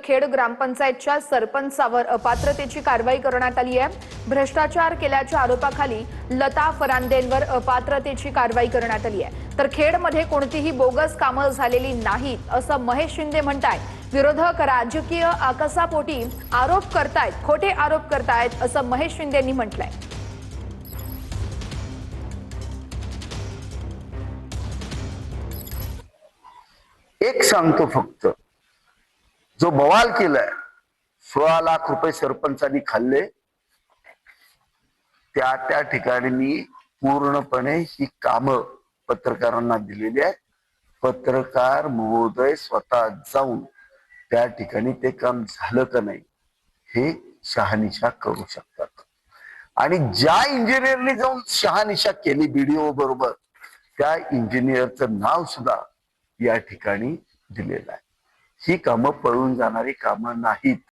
खेड ग्रामपंचायतच्या सरपंचावर अपात्रतेची कारवाई करण्यात आली आहे। भ्रष्टाचार केल्याच्या आरोपाखाली लता फरांदेंवर अपात्रतेची कारवाई करण्यात आली आहे। तर खेडमध्ये कोणतीही बोगस कामं झालेली नाहीत असं महेश शिंदे म्हणतायत। विरोधक राजकीय आकसापोटी आरोप करतायत, खोटे आरोप करतायत असं महेश शिंदेंनी म्हटलंय। एक सांगतो फक्त, जो बवाल केलाय 16 लाख रुपये सरपंचांनी खाल्ले, त्या ठिकाणी पूर्णपणे ही कामं पत्रकारांना दिलेली आहेत। पत्रकार महोदय स्वतः जाऊन त्या ठिकाणी ते काम झालं का नाही हे शहानिशा करू शकतात। आणि ज्या इंजिनियरने जाऊन शहानिशा केली बीडीओ बरोबर, त्या इंजिनियरचं नाव सुद्धा या ठिकाणी दिलेलं आहे। ही कामं पळून जाणारी कामं नाहीत।